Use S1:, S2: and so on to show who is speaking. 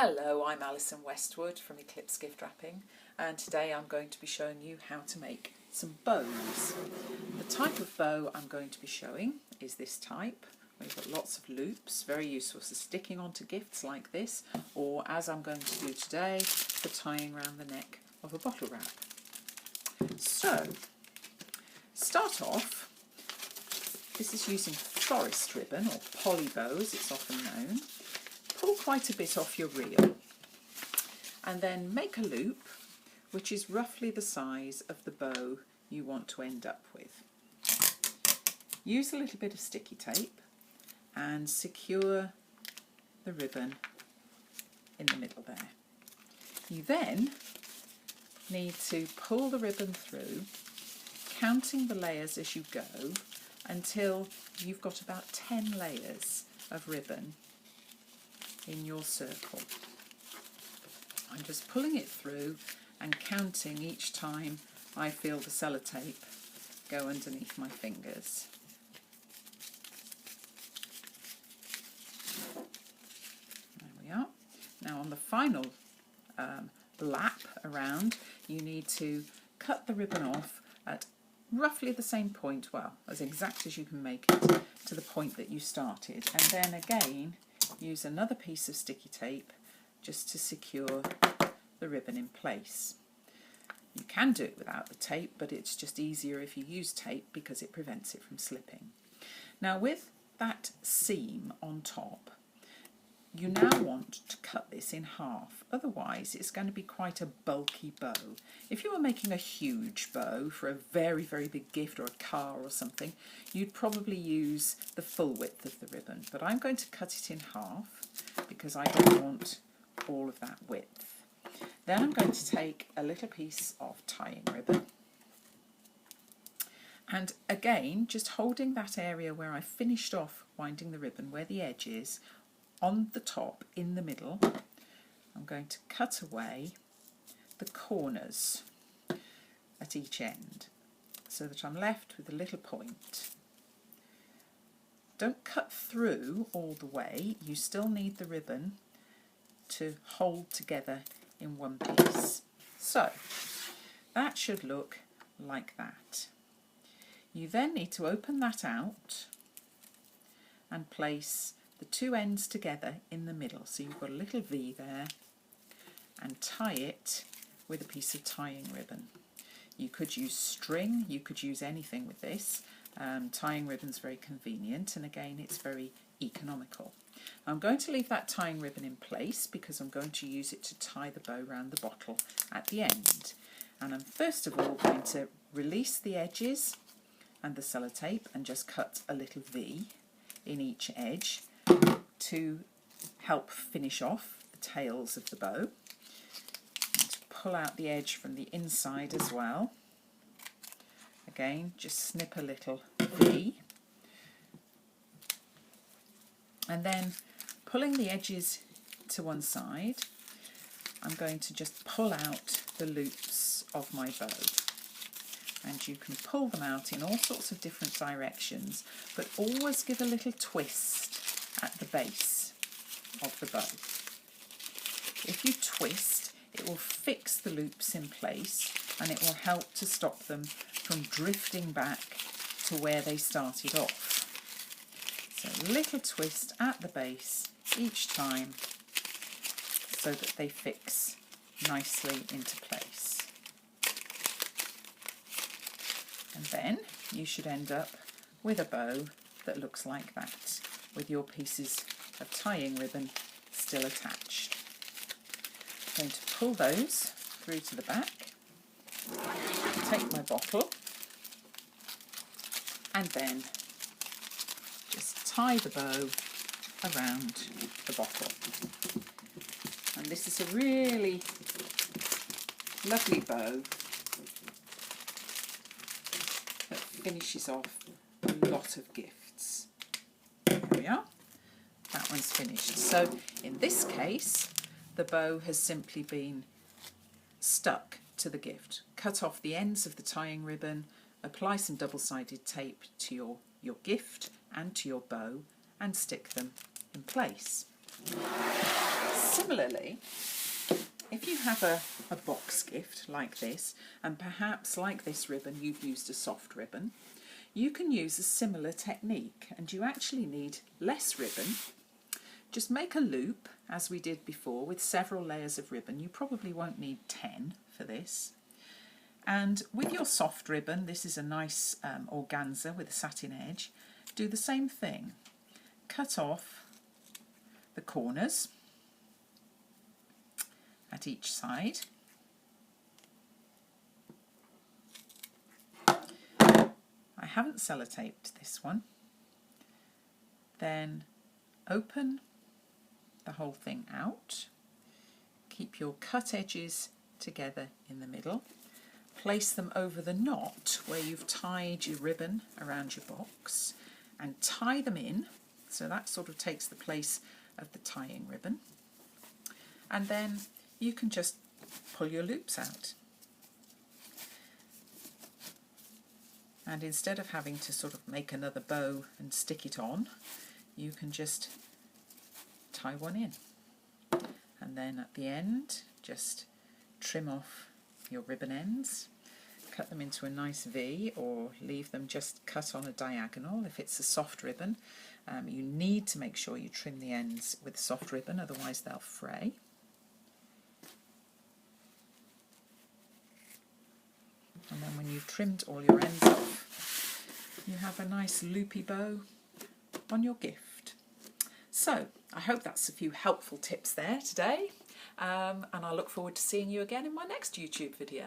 S1: Hello, I'm Alison Westwood from Eclipse gift wrapping, and today I'm going to be showing you how to make some bows. The type of bow I'm going to be showing is this type. We've got lots of loops, very useful for sticking onto gifts like this, or as I'm going to do today, for tying around the neck of a bottle wrap. So, start off, this is using forest ribbon, or poly bow as it's often known. Pull quite a bit off your reel and then make a loop which is roughly the size of the bow you want to end up with. Use a little bit of sticky tape and secure the ribbon in the middle there. You then need to pull the ribbon through, counting the layers as you go until you've got about 10 layers of ribbon in your circle. I'm just pulling it through and counting each time I feel the sellotape go underneath my fingers. There we are. Now on the final lap around, you need to cut the ribbon off at roughly the same point, well, as exact as you can make it, to the point that you started, and then again use another piece of sticky tape just to secure the ribbon in place. You can do it without the tape, but it's just easier if you use tape because it prevents it from slipping. Now with that seam on top, you now want to cut this in half, otherwise it's going to be quite a bulky bow. If you were making a huge bow for a very, very big gift or a car or something, you'd probably use the full width of the ribbon, but I'm going to cut it in half because I don't want all of that width. Then I'm going to take a little piece of tying ribbon and again just holding that area where I finished off winding the ribbon, where the edge is, on the top in the middle, I'm going to cut away the corners at each end so that I'm left with a little point. Don't cut through all the way, you still need the ribbon to hold together in one piece. So that should look like that. You then need to open that out and place the two ends together in the middle, so you've got a little V there, and tie it with a piece of tying ribbon. You could use string, you could use anything with this. Tying ribbon's very convenient, and again it's very economical. I'm going to leave that tying ribbon in place because I'm going to use it to tie the bow around the bottle at the end. And I'm first of all going to release the edges and the sellotape and just cut a little V in each edge to help finish off the tails of the bow, and to pull out the edge from the inside as well. Again, just snip a little V, and then pulling the edges to one side, I'm going to just pull out the loops of my bow. And you can pull them out in all sorts of different directions, but always give a little twist at the base of the bow. If you twist, it will fix the loops in place and it will help to stop them from drifting back to where they started off. So a little twist at the base each time so that they fix nicely into place. And then you should end up with a bow that looks like that, with your pieces of tying ribbon still attached. I'm going to pull those through to the back, take my bottle, and then just tie the bow around the bottle. And this is a really lovely bow that finishes off a lot of gifts. There we are, that one's finished. So in this case, the bow has simply been stuck to the gift. Cut off the ends of the tying ribbon, apply some double-sided tape to your gift and to your bow, and stick them in place. Similarly, if you have a box gift like this, and perhaps like this ribbon you've used a soft ribbon, you can use a similar technique, and you actually need less ribbon. Just make a loop, as we did before, with several layers of ribbon. You probably won't need 10 for this. And with your soft ribbon, this is a nice organza with a satin edge, do the same thing. Cut off the corners at each side. I haven't sellotaped this one. Then open the whole thing out. Keep your cut edges together in the middle. Place them over the knot where you've tied your ribbon around your box and tie them in. So that sort of takes the place of the tying ribbon. And then you can just pull your loops out. And instead of having to sort of make another bow and stick it on, you can just tie one in. And then at the end, just trim off your ribbon ends, cut them into a nice V, or leave them just cut on a diagonal if it's a soft ribbon. You need to make sure you trim the ends with soft ribbon, otherwise they'll fray. And then when you've trimmed all your ends off, you have a nice loopy bow on your gift. So I hope that's a few helpful tips there today, and I look forward to seeing you again in my next YouTube video.